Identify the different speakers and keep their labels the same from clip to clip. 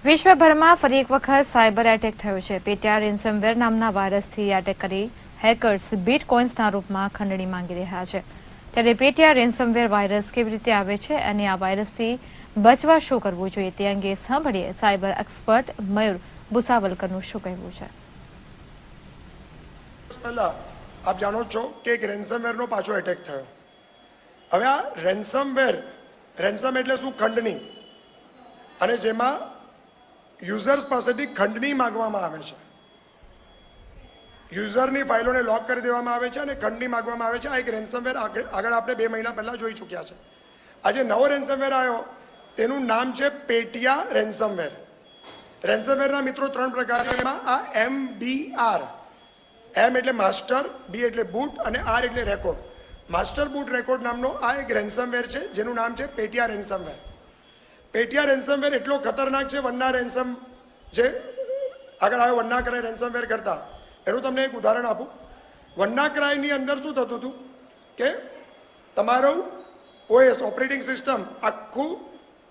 Speaker 1: વિશ્વભરમાં ફરી એક વખત સાયબર એટેક થયો છે. પેટિયા રેન્સમવેર નામના વાયરસથી એટેક કરી હેકર્સ બિટકોઇન્સના રૂપમાં ખંડણી માંગી રહ્યા છે. ત્યારે પેટિયા રેન્સમવેર વાયરસ કેવી રીતે આવે છે અને આ વાયરસથી બચવા શું કરવું જોઈએ તે અંગે સાંભળીએ સાયબર એક્સપર્ટ મયુર ભુસાવલકરનું શું કહેવું છે.
Speaker 2: પહેલા આપ જાણો છો કે એક રેન્સમવેરનો પાછો એટેક થયો. હવે આ રેન્સમ એટલે શું? ખંડણી. અને જેમાં યુઝર્સ પાસેથી ખંડણી માંગવામાં આવે છે. યુઝરની ફાઇલોને લોક કરી દેવામાં આવે છે અને ખંડણી માંગવામાં આવે છે. આ એક રેન્સમવેર આગળ આપણે 2 મહિના પહેલા જોઈ ચૂક્યા છે. આજે નવો રેન્સમવેર આવ્યો, તેનું નામ છે પેટિયા રેન્સમવેર. રેન્સમવેરના મિત્રો 3 પ્રકારના. આ MBR, M એટલે માસ્ટર, B એટલે બૂટ અને R એટલે રેકોર્ડ. માસ્ટર બૂટ રેકોર્ડ નામનો આ એક રેન્સમવેર છે જેનું નામ છે પેટિયા રેન્સમવેર. પેટિયા રેન્સમવેર એટલો ખતરનાક છે વન્ના રેન્સમ જે આગળ આવ્યો વન્નાક્રાય રેન્સમવેર કરતા. એનું તમને એક ઉદાહરણ આપું. વન્નાક્રાયની અંદર શું થતું હતું કે તમારું OS ઓપરેટિંગ સિસ્ટમ આખું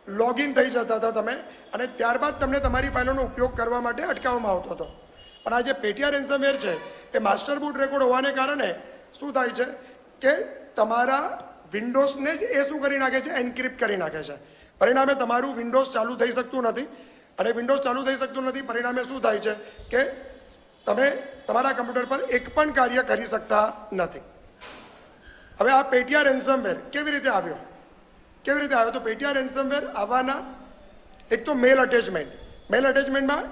Speaker 2: લોગિન થઈ જતા હતા તમે, અને ત્યારબાદ તમને તમારી ફાઇલોનો ઉપયોગ કરવા માટે અટકાવવામાં આવતો હતો. પણ આ જે પેટિયા રેન્સમવેર છે એ માસ્ટર બૂટ રેકોર્ડ હોવાને કારણે શું થાય છે કે તમારા વિન્ડોઝને જ એ શું કરી નાખે છે? એન્ક્રિપ્ટ કરી નાખે છે. પરિણામે તમારું વિન્ડોઝ ચાલુ થઈ શકતું નથી. અને વિન્ડોઝ ચાલુ થઈ શકતું નથી પરિણામે શું થાય છે કે તમે તમારા કમ્પ્યુટર પર એક પણ કાર્ય કરી શકતા નથી. હવે આ પેટિયા રેન્સમવેર કેવી રીતે આવ્યો? તો પેટિયા રેન્સમવેર આવવાના એક તો મેલ અટેચમેન્ટમાં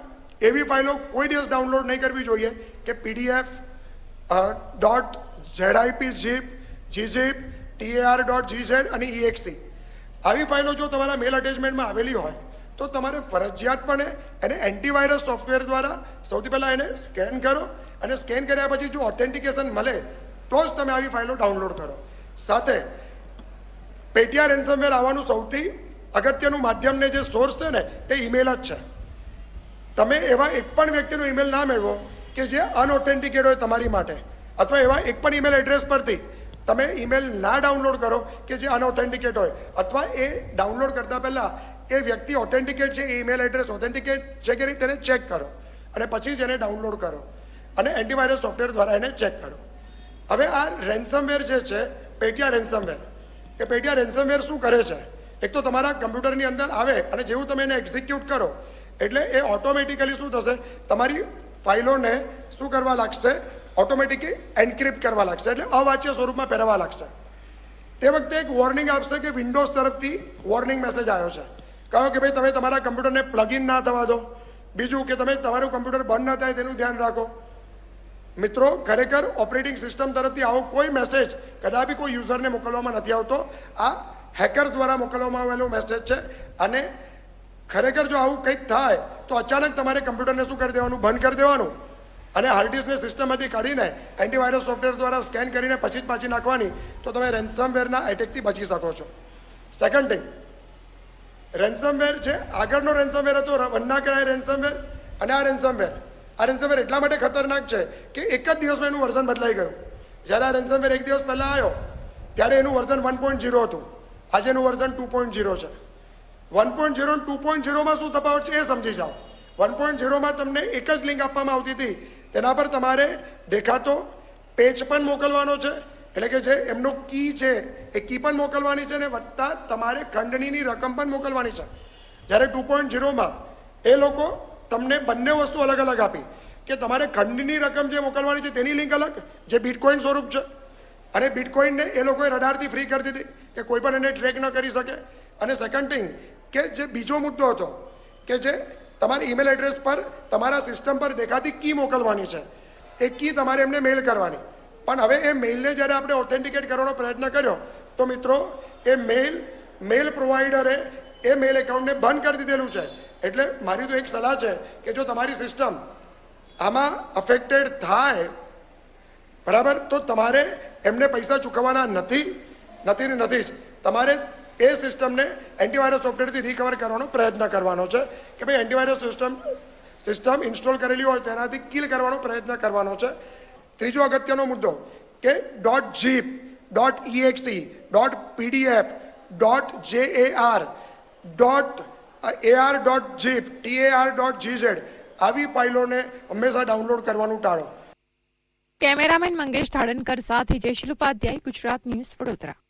Speaker 2: એવી ફાઇલો કોઈ દિવસ ડાઉનલોડ નહીં કરવી જોઈએ કે PDF, .zip, zip, gzip, tar.gz અને exe. આવી ફાઇલો જો તમારા મેલ અટેચમેન્ટમાં આવેલી હોય તો તમારે ફરજિયાતપણે એને એન્ટીવાયરસ સોફ્ટવેર દ્વારા સૌથી પહેલાં એને સ્કેન કરો, અને સ્કેન કર્યા પછી જો ઓથેન્ટિકેશન મળે તો જ તમે આવી ફાઇલો ડાઉનલોડ કરો. સાથે પેટિયા રેન્સમવેર આવવાનું સૌથી અગત્યનું માધ્યમ ને જે સોર્સ છે ને તે ઈમેલ જ છે. તમે એવા એક પણ વ્યક્તિનો ઈમેલ ના મેળવો કે જે અનઓથેન્ટિકેટ હોય તમારી માટે, અથવા એવા એક પણ ઈમેલ એડ્રેસ પરથી તમે ઈમેલ ના ડાઉનલોડ કરો કે જે અનઓથેન્ટિકેટ હોય, અથવા એ ડાઉનલોડ કરતા પહેલા એ વ્યક્તિ ઓથેન્ટિકેટ છે, એ ઈમેલ એડ્રેસ ઓથેન્ટિકેટ છે કે નહીં તેને ચેક કરો, અને પછી જ એને ડાઉનલોડ કરો અને એન્ટીવાયરસ સોફ્ટવેર દ્વારા એને ચેક કરો. હવે આ રેન્સમવેર જે છે પેટિયા રેન્સમવેર, એ પેટિયા રેન્સમવેર શું કરે છે? એક તો તમારા કમ્પ્યુટરની અંદર આવે અને જેવું તમે એને એક્ઝિક્યુટ કરો એટલે એ ઓટોમેટિકલી શું થશે? તમારી ફાઇલોને શું કરવા લાગશે? ઓટોમેટિકલી એન્ક્રિપ્ટ કરવા લાગશે, એટલે અવાચ્ય સ્વરૂપમાં પહેરવા લાગશે. તે વખતે એક વોર્નિંગ આપશે કે વિન્ડોઝ તરફથી વોર્નિંગ મેસેજ આવ્યો છે. કહો કે ભાઈ તમે તમારા કમ્પ્યુટરને પ્લગ ઇન ના થવા દો. બીજું કે તમે તમારું કમ્પ્યુટર બંધ ના થાય તેનું ધ્યાન રાખો. મિત્રો, ખરેખર ઓપરેટિંગ સિસ્ટમ તરફથી આવો કોઈ મેસેજ કદાપી કોઈ યુઝરને મોકલવામાં નથી આવતો. આ હેકર્સ દ્વારા મોકલવામાં આવેલો મેસેજ છે. અને ખરેખર જો આવું કંઈક થાય તો અચાનક તમારે કમ્પ્યુટરને શું કરી દેવાનું? બંધ કરી દેવાનું, અને હાર્ડ ડિસ્કને સિસ્ટમમાંથી કાઢીને એન્ટીવાયરસ સોફ્ટવેર દ્વારા સ્કેન કરીને પછી જ પાછી નાખવાની, તો તમે રેન્સમવેરના એટેકથી બચી શકો છો. સેકન્ડ થિંગ, રેન્સમવેર છે આગળનો રેન્સમવેર હતો વન્નાક્રાય રેન્સમવેર, અને આ રેન્સમવેર એટલા માટે ખતરનાક છે કે એક જ દિવસમાં એનું વર્ઝન બદલાઈ ગયું. જ્યારે આ રેન્સમવેર એક દિવસ પહેલા આવ્યો ત્યારે એનું વર્ઝન 1.0 હતું. આજે એનું વર્ઝન 2.0 છે. 1.0 અને 2.0માં શું તફાવત છે એ સમજી જાઓ. 1.0માં તમને એક જ લિંક આપવામાં આવતી હતી, તેના પર તમારે દેખાતો પેજ પણ મોકલવાનો છે, એટલે કે જે એમનો કી છે એ કી પણ મોકલવાની છે, અને વત્તા તમારે ખંડણીની રકમ પણ મોકલવાની છે. જ્યારે 2.0માં એ લોકો તમને બંને વસ્તુ અલગ અલગ આપી કે તમારે ખંડણીની રકમ જે મોકલવાની છે તેની લિંક અલગ, જે બિટકોઇન સ્વરૂપ છે, અને બિટકોઇનને એ લોકોએ રડારથી ફ્રી કરી દીધી કે કોઈ પણ એને ટ્રેક ન કરી શકે. અને સેકન્ડ થિંગ કે જે બીજો મુદ્દો હતો કે જે તમારી ઈમેલ એડ્રેસ પર તમારા સિસ્ટમ પર દેખાતી કી મોકલવાની છે, એ કી તમારે એમને મેલ કરવાની. પણ હવે એ મેઇલને જ્યારે આપણે ઓથેન્ટિકેટ કરવાનો પ્રયત્ન કર્યો તો મિત્રો એ મેલ પ્રોવાઈડરે એ મેલ એકાઉન્ટને બંધ કરી દીધેલું છે. એટલે મારી તો એક સલાહ છે કે જો તમારી સિસ્ટમ આમાં અફેક્ટેડ થાય બરાબર, તો તમારે એમને પૈસા ચૂકવવાના નથી જ. તમારે એ સિસ્ટમને એન્ટીવાયરસ સોફ્ટવેરથી રિકવર કરવાનો પ્રયત્ન કરવાનો છે કે ભાઈ એન્ટીવાયરસ સિસ્ટમ ઇન્સ્ટોલ કરેલી હોય તેનાથી કિલ કરવાનો પ્રયત્ન કરવાનો છે. ત્રીજો અગત્યનો મુદ્દો કે .zip, .exe, .pdf, .jar, ar.zip tar.gz આવી ફાઇલોને હંમેશા ડાઉનલોડ કરવાનું ટાળો.
Speaker 1: કેમેરામેન મંગેશ ધાડનકર સાથે જયશીલ ઉપાધ્યાય, ગુજરાત ન્યૂઝ, વડોદરા.